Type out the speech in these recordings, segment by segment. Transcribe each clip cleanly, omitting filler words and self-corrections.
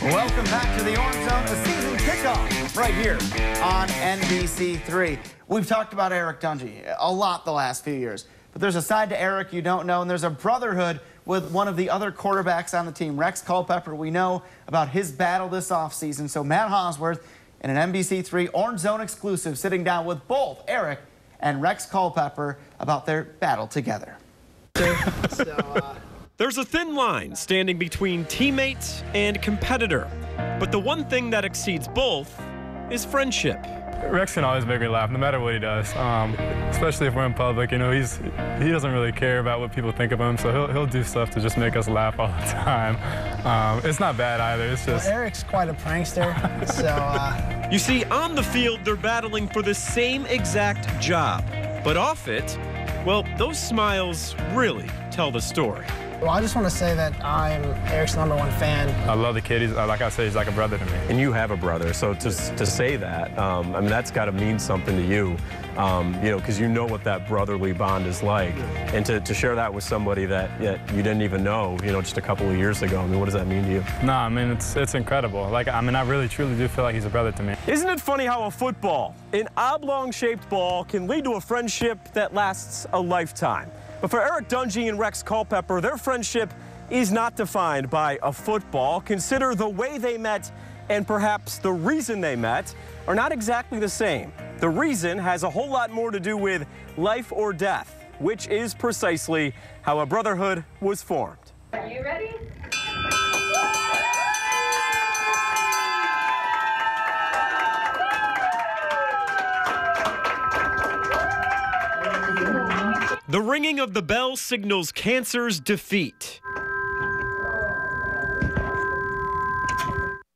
Welcome back to the Orange Zone, a season kickoff right here on NBC3. We've talked about Eric Dungey a lot the last few years, but there's a side to Eric you don't know, and there's a brotherhood with one of the other quarterbacks on the team, Rex Culpepper. We know about his battle this offseason, so Matt Hosworth in an NBC3 Orange Zone exclusive sitting down with both Eric and Rex Culpepper about their battle together. There's a thin line standing between teammate and competitor, but the one thing that exceeds both is friendship. Rex can always make me laugh, no matter what he does, especially if we're in public. You know, he doesn't really care about what people think of him, so he'll do stuff to just make us laugh all the time. It's not bad either. It's just... Well, Eric's quite a prankster, so... You see, on the field, they're battling for the same exact job, but off it, well, those smiles really tell the story. Well, I just want to say that I'm Eric's #1 fan. I love the kid. He's, like I said, he's like a brother to me. And you have a brother, so to say that, I mean, that's got to mean something to you, you know, because you know what that brotherly bond is like. And to share that with somebody that you didn't even know, you know, just a couple of years ago, I mean, what does that mean to you? No, I mean, it's incredible. Like, I mean, I really, truly do feel like he's a brother to me. Isn't it funny how a football, an oblong-shaped ball, can lead to a friendship that lasts a lifetime? But for Eric Dungey and Rex Culpepper, their friendship is not defined by a football. Consider the way they met and perhaps the reason they met are not exactly the same. The reason has a whole lot more to do with life or death, which is precisely how a brotherhood was formed. Are you ready? The ringing of the bell signals cancer's defeat.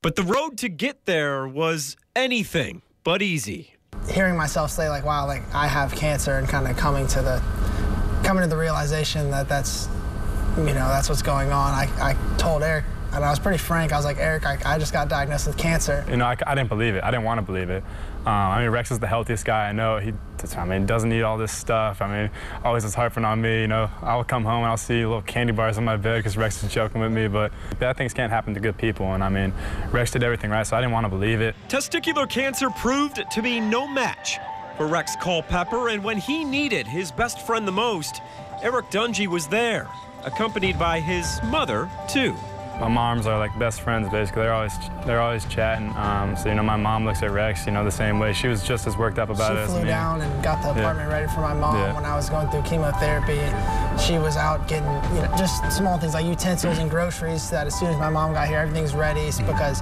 But the road to get there was anything but easy. Hearing myself say, like, wow, like, I have cancer, and kind of coming to the realization that that's what's going on. I told Eric, and I was pretty frank. I was like, Eric, I just got diagnosed with cancer. You know, I didn't believe it. I didn't want to believe it. I mean, Rex is the healthiest guy I know. He doesn't need all this stuff. I mean, always is harping on me. You know, I'll come home and I'll see little candy bars on my bed because Rex is joking with me. But bad things can't happen to good people. And I mean, Rex did everything right, so I didn't want to believe it. Testicular cancer proved to be no match for Rex Culpepper, and when he needed his best friend the most, Eric Dungey was there, accompanied by his mother too. My moms are like best friends, basically. They're always chatting. So, you know, my mom looks at Rex, you know, the same way. She was just as worked up about it as me. She flew down and got the apartment ready for my mom when I was going through chemotherapy. She was out getting, you know, just small things like utensils and groceries so that as soon as my mom got here, everything's ready, because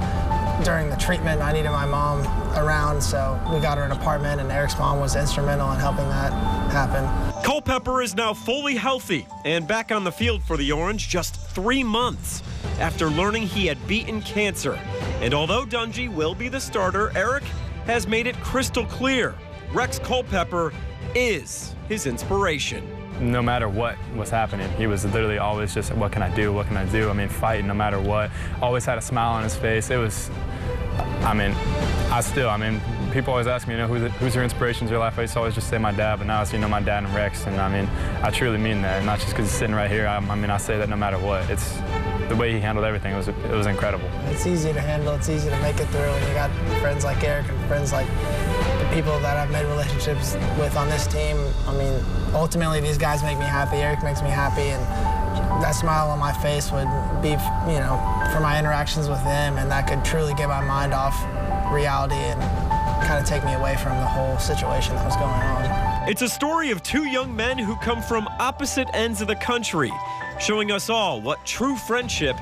during the treatment, I needed my mom around, so we got her an apartment, and Eric's mom was instrumental in helping that happen. Culpepper is now fully healthy and back on the field for the Orange just 3 months after learning he had beaten cancer. And although Dungey will be the starter, Eric has made it crystal clear Rex Culpepper is his inspiration. No matter what was happening, he was literally always just, what can I do, what can I do? I mean, fighting no matter what. Always had a smile on his face. It was, I mean, people always ask me, you know, who's your inspirations in your life? I used to always just say my dad, but now it's, you know, my dad and Rex. And I mean, I truly mean that, not just because he's sitting right here. I mean, I say that no matter what. It's the way he handled everything. It was incredible. It's easy to handle. It's easy to make it through. And you got friends like Eric and friends like the people that I've made relationships with on this team. I mean, ultimately, these guys make me happy. Eric makes me happy, and that smile on my face would be, you know, for my interactions with them, and that could truly get my mind off reality and kind of take me away from the whole situation that was going on. It's a story of two young men who come from opposite ends of the country, showing us all what true friendship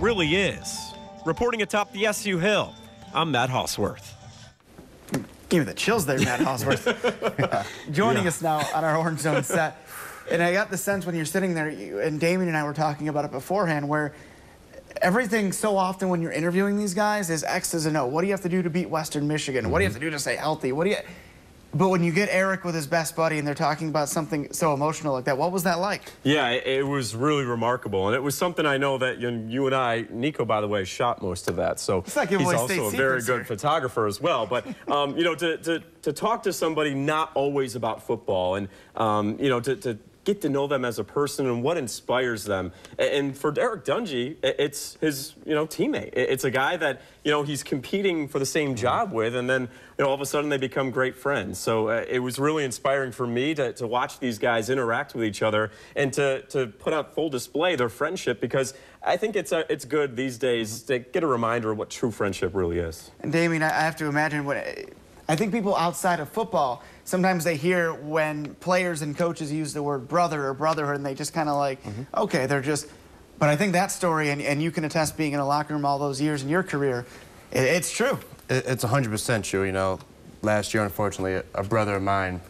really is. Reporting atop the SU Hill, I'm Matt Hosworth. Give me the chills there, Matt Hosworth. Joining us now on our Orange Zone set. And I got the sense when you're sitting there, and Damien and I were talking about it beforehand, where everything so often when you're interviewing these guys is X's and O. What do you have to do to beat Western Michigan? What do you have to do to stay healthy? But when you get Eric with his best buddy and they're talking about something so emotional like that, what was that like? Yeah, it was really remarkable. And it was something I know that you and I, Nico, by the way, shot most of that. So he's also a very good photographer as well. But, you know, to talk to somebody not always about football and, you know, to get to know them as a person and what inspires them. And for Eric Dungey, it's his, teammate. It's a guy that, he's competing for the same job with, and then, all of a sudden they become great friends. So it was really inspiring for me to watch these guys interact with each other and to put out full display their friendship, because I think it's good these days to get a reminder of what true friendship really is. And Damien, I have to imagine I think people outside of football, sometimes they hear when players and coaches use the word brother or brotherhood, and they just kind of like, okay, they're just, but I think that story, and you can attest being in a locker room all those years in your career, it's true. It's 100% true. Last year, unfortunately, a brother of mine,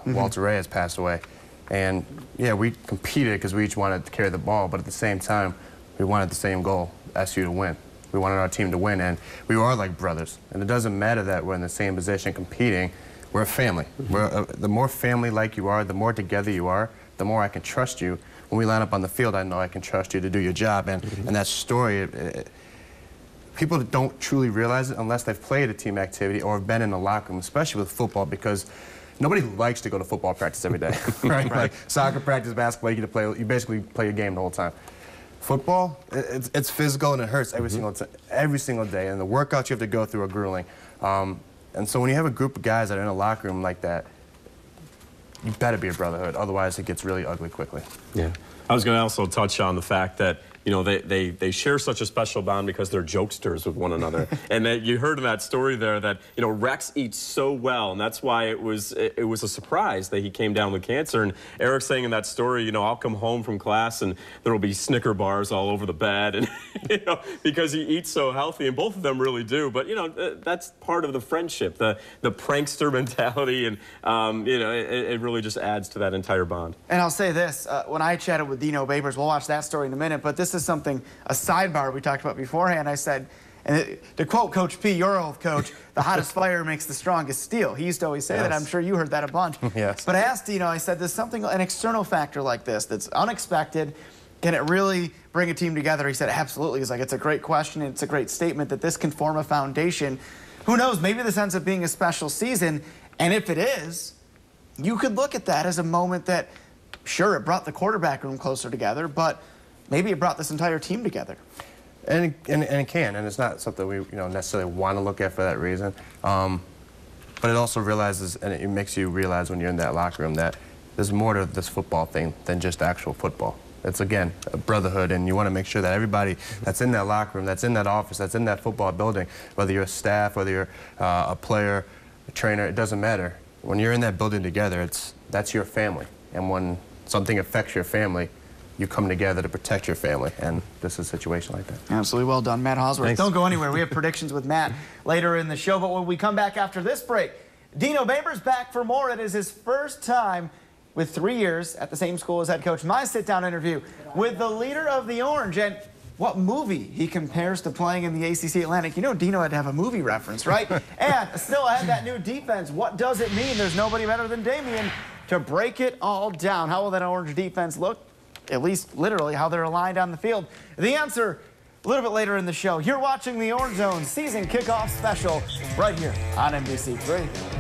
Walter Ray, has passed away. And yeah, we competed because we each wanted to carry the ball, but at the same time, we wanted the same goal, SU to win. We wanted our team to win, and we are like brothers. And it doesn't matter that we're in the same position competing. We're a family. The more family-like you are, the more together you are, the more I can trust you. When we line up on the field, I know I can trust you to do your job. And that story, people don't truly realize it unless they've played a team activity or have been in the locker room, especially with football, because nobody likes to go to football practice every day, right? Like soccer practice, basketball, you basically play your game the whole time. Football, it's physical and it hurts every single day, and the workouts you have to go through are grueling. And so when you have a group of guys that are in a locker room like that, you better be a brotherhood, otherwise it gets really ugly quickly. Yeah. I was going to also touch on the fact that they share such a special bond because they're jokesters with one another. And that you heard in that story there that, Rex eats so well, and that's why it was a surprise that he came down with cancer. And Eric's saying in that story, I'll come home from class and there will be Snicker bars all over the bed, and because he eats so healthy, and both of them really do. But that's part of the friendship, the prankster mentality, and it really just adds to that entire bond. And I'll say this, when I chatted with Dino Babers, we'll watch that story in a minute, but this is something, a sidebar we talked about beforehand. I said, and to quote Coach P, your old coach, the hottest fire makes the strongest steel. He used to always say that. I'm sure you heard that a bunch. Yes. But I asked Dino, I said, there's something, an external factor like this that's unexpected. Can it really bring a team together? He said, absolutely. He's like, it's a great question. And it's a great statement that this can form a foundation. Who knows? Maybe this ends up being a special season. And if it is, you could look at that as a moment that, sure, it brought the quarterback room closer together, but maybe it brought this entire team together. And it can, and it's not something we necessarily want to look at for that reason. But it also realizes, and it makes you realize when you're in that locker room that there's more to this football thing than just actual football. It's, again, a brotherhood, and you want to make sure that everybody that's in that locker room, that's in that office, that's in that football building, whether you're a staff, whether you're a player, a trainer, it doesn't matter. When you're in that building together, that's your family. And when something affects your family, you come together to protect your family, and this is a situation like that. Absolutely well done, Matt Hosworth. Thanks. Don't go anywhere. We have predictions with Matt later in the show, but when we come back after this break, Dino Babers back for more. It is his first time with 3 years at the same school as head coach. My sit-down interview with the leader of the Orange, and what movie he compares to playing in the ACC Atlantic. Dino had to have a movie reference, right? And still ahead, that new defense. What does it mean? There's nobody better than Damien to break it all down. How will that Orange defense look? At least literally how they're aligned on the field. The answer a little bit later in the show. You're watching the Orange Zone season kickoff special right here on NBC3.